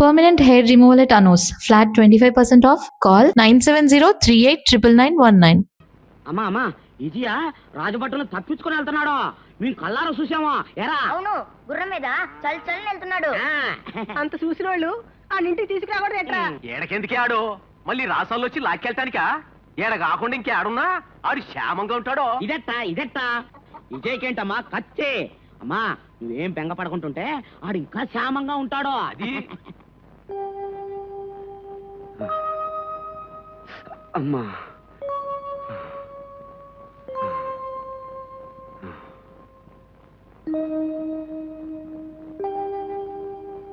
Permanent hair removal at Anos. Flat 25% off. Call 970-389919. అమ్మా అమ్మా ఇదియా రాజభట్టులు తప్పించుకొని వెళ్తున్నాడు మేము కళ్ళారా చూసామా ఎరా అవును గుర్రం మీద చల్ చల్ వెళ్తున్నాడు. అంత చూసిన వాళ్ళు ఆ ఇంటికి తీసుకురాకూడదు ఎట్లా? ఏడకెందుకే ఆడు మళ్ళీ రాసాల్లో వచ్చి లాక్కెళ్తానికా? ఏడ కాకుండా ఇంకేడున్నా ఆడు క్షేమంగా ఉంటాడో. ఇదెట్టా విజయ్కేంటమ్మా కత్తే. అమ్మా నువ్వేం బెంగ పడుకుంటుంటే ఆడు ఇంకా క్షేమంగా ఉంటాడో. అది అమ్మా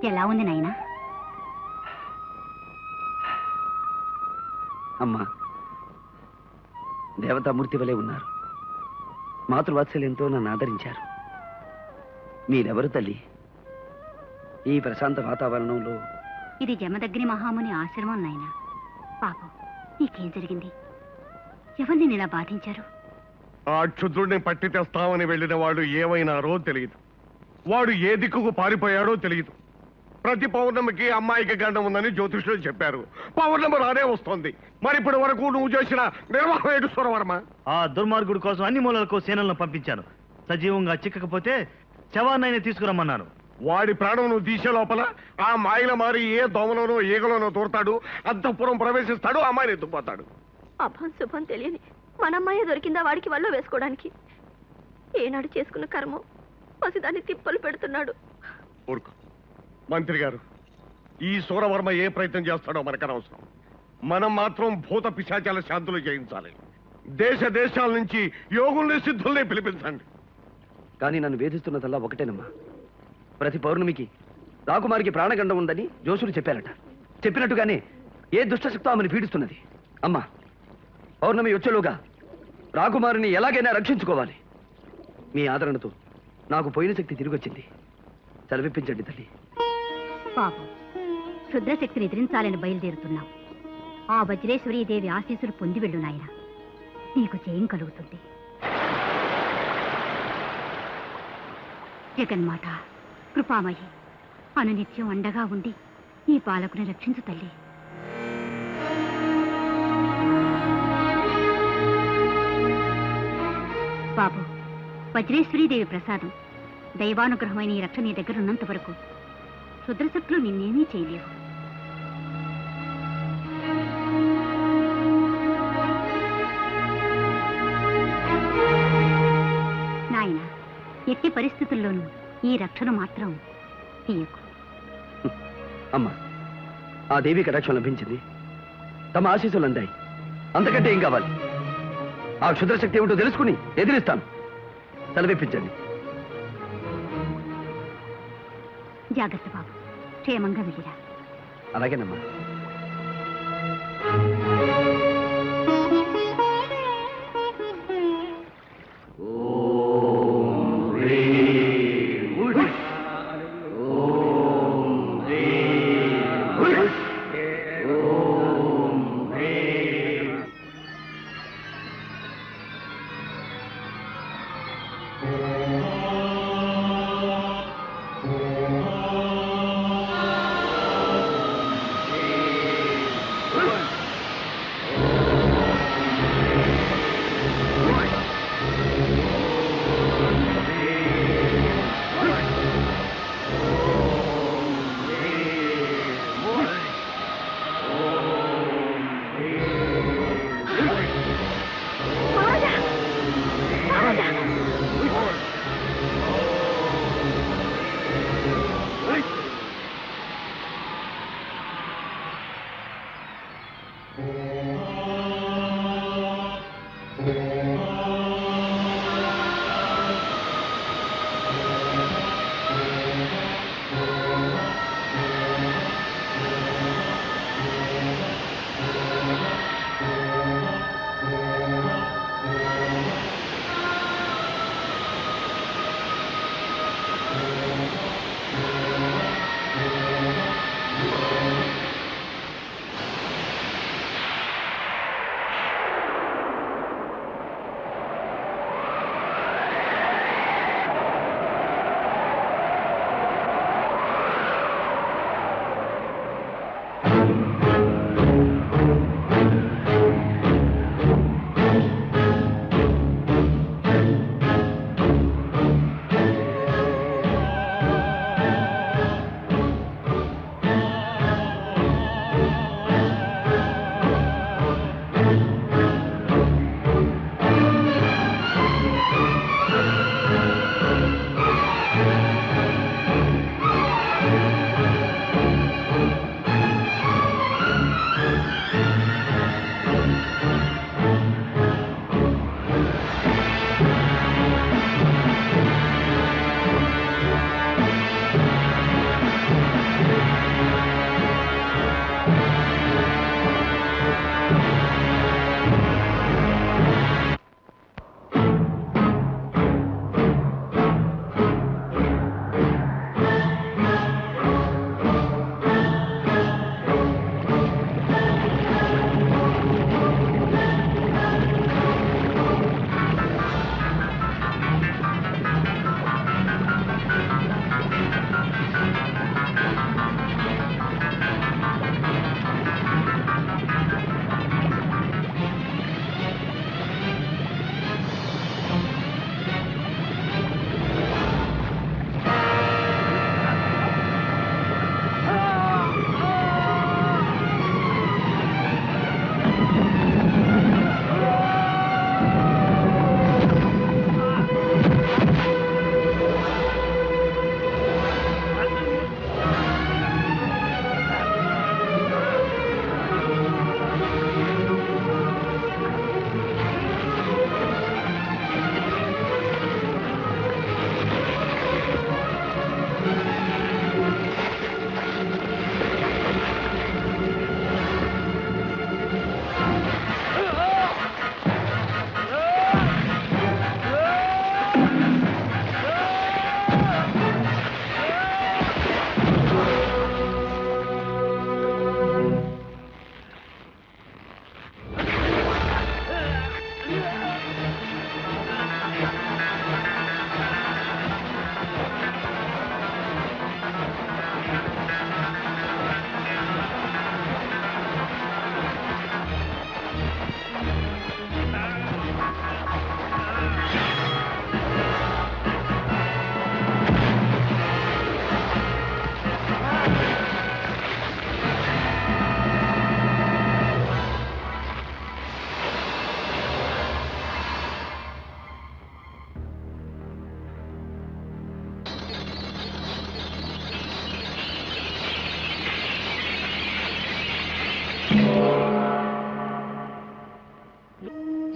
ఎలా ఉంది నాయనా? అమ్మా దేవతామూర్తి వలె ఉన్నారు. మాతృవాత్సల్యంతో నన్ను ఆదరించారు. మీరెవరు తల్లి? ఈ ప్రశాంత వాతావరణంలో ఇది జమదగ్ని మహాముని ఆశ్రమం నాయనా. పాపం నీకేం జరిగింది? ఎవరిని ఇలా బాధించారు? ఆ క్షుద్రుడిని పట్టి తెస్తామని వెళ్ళిన వాడు ఏమైనారో తెలియదు. వాడు ఏ దిక్కుకు పారిపోయాడో తెలియదు. ప్రతి పౌర్ణమికి అమ్మాయికి గండం ఉందని జ్యోతిష్యులు చెప్పారు. పౌర్ణమి రానే వస్తోంది. మరి ఇప్పటి వరకు నువ్వు చేసిన నిర్వాహం ఏంటి సురవర్మ? ఆ దుర్మార్గుడి కోసం అన్ని మూలలకు సేనలను పంపించాను. సజీవంగా చిక్కకపోతే శవాన్నైనా తీసుకురమ్మన్నాను. వాడి ప్రాణం నువ్వు తీసే లోపల ఆ మాయల మారి ఏ దోమలోనో ఈగలోనో తోడతాడు, అంతఃపురం ప్రవేశిస్తాడు, అమ్మాయిని ఎత్తుకుపోతాడు. అభం శుభం తెలియని మనమ్మాయే దొరికిందా వాడికి వల్ల వేసుకోవడానికి? ఏనాడు చేసుకున్న కర్మ పసిదాన్ని తిప్పలు పెడుతున్నాడు. ఊరుకో మంత్రి గారు, ఈ సూరవర్మ ఏ ప్రయత్నం చేస్తాడో మనకనవసరం. మనం మాత్రం భూత పిశాచాల శాంతులు చేయించాలి. దేశ దేశాల నుంచి యోగుల్ని సిద్ధుల్ని పిలిపించండి. కానీ నన్ను వేధిస్తున్నదల్లా ఒకటేనమ్మా. ప్రతి పౌర్ణమికి రాకుమారికి ప్రాణగండం ఉందని జోషులు చెప్పారట. చెప్పినట్టుగానే ఏ దుష్టశక్తో ఆమెను పీడిస్తున్నది. అమ్మా పౌర్ణమి వచ్చేలోగా రాకుమారిని ఎలాగైనా రక్షించుకోవాలి. మీ ఆదరణతో నాకు పోయిన శక్తి తిరిగి వచ్చింది. సెలవిప్పించండి తల్లి. పాపం క్షుద్రశక్తిని ఎదిరించాలని బయలుదేరుతున్నాం. ఆ వజ్రేశ్వరీదేవి ఆశీస్సులు పొంది వెళ్ళు నాయన. నీకు జయం కలుగుతుంది. జగన్మాత కృపామయి అనునిత్యం అండగా ఉండి ఈ బాలకుని రక్షించు తల్లి. బాబు వజ్రేశ్వరీదేవి ప్రసాదం దైవానుగ్రహమైన ఈ రక్షణ నీ దగ్గర ఉన్నంత వరకు క్షుద్రశక్తులు నిన్నేమీ చేయలేవు. నాయన ఎట్టి పరిస్థితుల్లోనూ ఈ రక్షణ మాత్రం తీయకు. అమ్మా ఆ దేవి కటాక్షం లభించింది. తమ ఆశీస్సులు అందాయి. అంతకంటే ఏం కావాలి? ఆ క్షుద్రశక్తి ఏమిటో తెలుసుకుని ఎదిరిస్తాను. సెలవిప్పించండి. జాగ్రత్త బాబు, క్షేమంగా వెళ్ళిరా. అలాగేనమ్మా.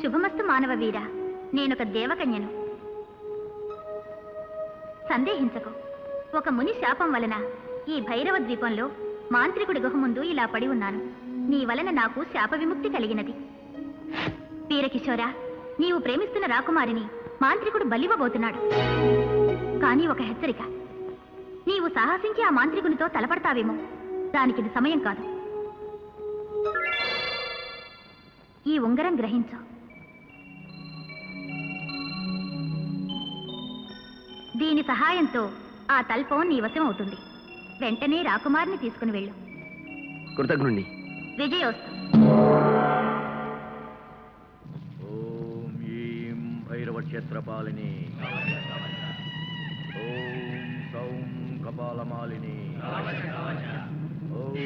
శుభమస్తు మానవ వీర. నేనొక దేవకన్యను. సందేహించకు. ఒక ముని శాపం వలన ఈ భైరవ ద్వీపంలో మాంత్రికుడి గుహ ముందు ఇలా పడి ఉన్నాను. నీ వలన నాకు శాప విముక్తి కలిగినది. వీరకిశోరా, నీవు ప్రేమిస్తున్న రాకుమారిని మాంత్రికుడు బలివ్వబోతున్నాడు. కానీ ఒక హెచ్చరిక, నీవు సాహసించి ఆ మాంత్రికునితో తలపడతావేమో. దానికిది సమయం కాదు. ఈ ఉంగరం గ్రహించు. దీని సహాయంతో ఆ తల్పం నీ వశం అవుతుంది. వెంటనే రాకుమారిని తీసుకుని వెళ్ళు. కృతజ్ఞుణ్ణి. విజయోస్తు. ఓం ఈం భైరవ క్షేత్రపాలిని. ఓం సౌం కపాలమాలిని. ఓం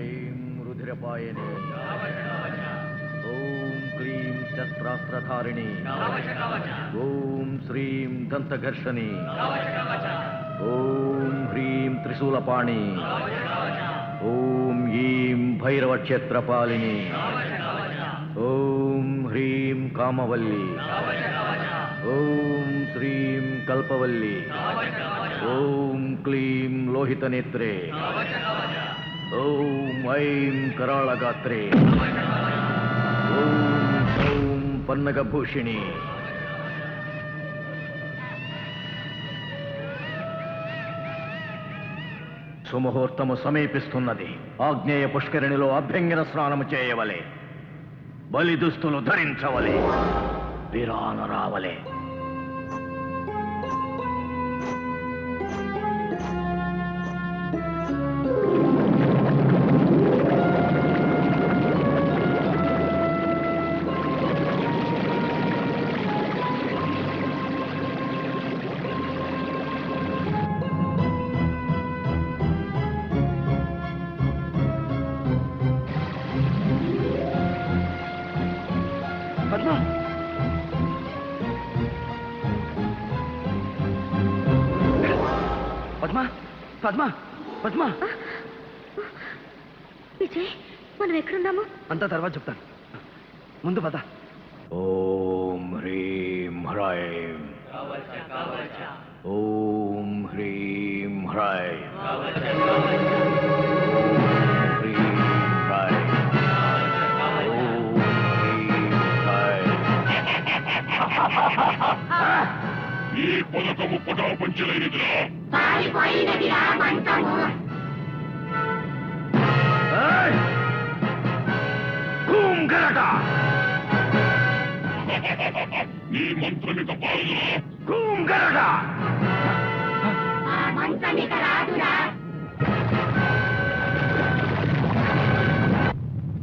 ఐం రుధిరపాయని. ఓం క్లీం శస్త్రాస్త్రధారిణి. ఓం శ్రీం దంతఘర్షణి. ఓం హ్రీం త్రిశూలపాణి. ఓం ఈం భైరవ క్షేత్రపాలిని. ఓం హ్రీం కామవల్లి. ఓం శ్రీం కల్పవల్లి. ఓం క్లీం లోహితనేత్రే. ఓం ఐం కరాళగాత్రే. ఓం సౌం పన్నగభూషిణి. సుముహూర్తము సమీపిస్తున్నది. ఆగ్నేయ పుష్కరిణిలో అభ్యంగన స్నానము చేయవలే. బలి దుస్తులు ధరించవలే. విరాన రావలే. పద్మ, పద్మ, పద్మ, పద్మ. విజయ్, మనం ఎక్కడున్నాము? అంతా తర్వాత చెప్తాను. ముందు పద. ఓం హ్రీం హ్రైం. ఓం హ్రీం హ్రైం. హ్రీం హ్రైం. ఓం హ్రీం హ్రైం. ఈ పథకము పటాపంచలైనదిరా. ఏయ్! కూం గరట. నీ మంత్రమిక పాలురా. కూం గరట.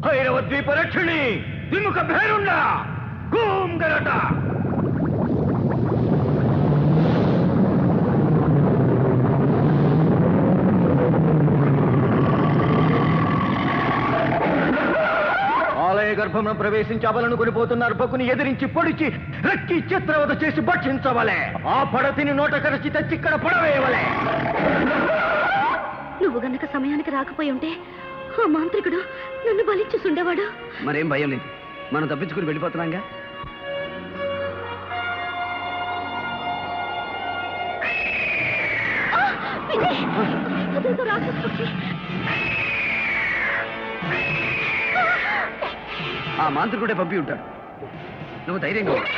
భైరవ ద్వీప రక్షిణి విముఖ భేరుండ. కూం గరట. ఆలయ గర్భమును ప్రవేశించి అబలను కొనిపోతున్న అర్భకుని ఎదిరించి పొడిచి రక్కి చిత్రవద చేసి భక్షించవలే. ఆ పడతిని నోట కరచి తెచ్చిక్కడ పడవేయవలే. నువ్వు గనక సమయానికి రాకపోయి ఉంటే ఆ మాంత్రికుడు నన్ను బలిచ్చుండేవాడు. మరేం భయం లేదు, మనం తప్పించుకుని వెళ్ళిపోతున్నాంగా. విజయ్, అదేదో రాక్షస పక్షి. ఆ మాంత్రికుడే పంపి ఉంటాడు. నువ్వు ధైర్యంగా ఉండు.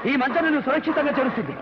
ఈ మంచం నిన్ను సురక్షితంగా చేరుస్తుంది.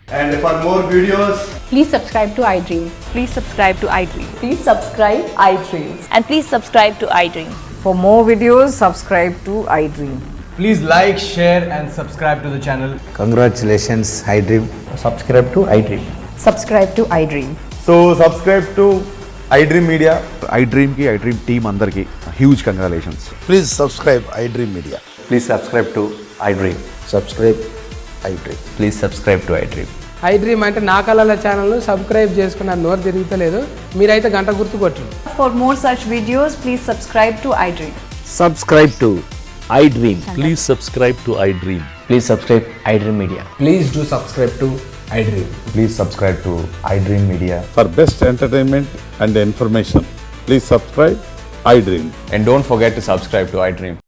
And for more videos, Please subscribe to iDream. Please subscribe to iDream. Please subscribe iDream. And please subscribe to iDream. For more videos, subscribe to iDream. please like, share, and subscribe to the channel. Congratulations iDream. Subscribe to iDream. Subscribe to iDream. So subscribe to iDream Media. iDream కి iDream team అందరికి huge congratulations. Please subscribe iDream media. Please subscribe to iDream. Subscribe iDream. Please subscribe to iDream. iDream అంటే నా కళల ఛానల్ను subscribe చేసుకున్న నోరు తిరుగుతలేదు. మీరైతే గంట గుర్తు కొట్టండి. For more such videos, please subscribe to iDream. Subscribe to iDream. Please subscribe to iDream. Please subscribe iDream media. Please do subscribe to iDream. Please subscribe to iDream media. For best entertainment and information, please subscribe iDream. And don't forget to subscribe to iDream.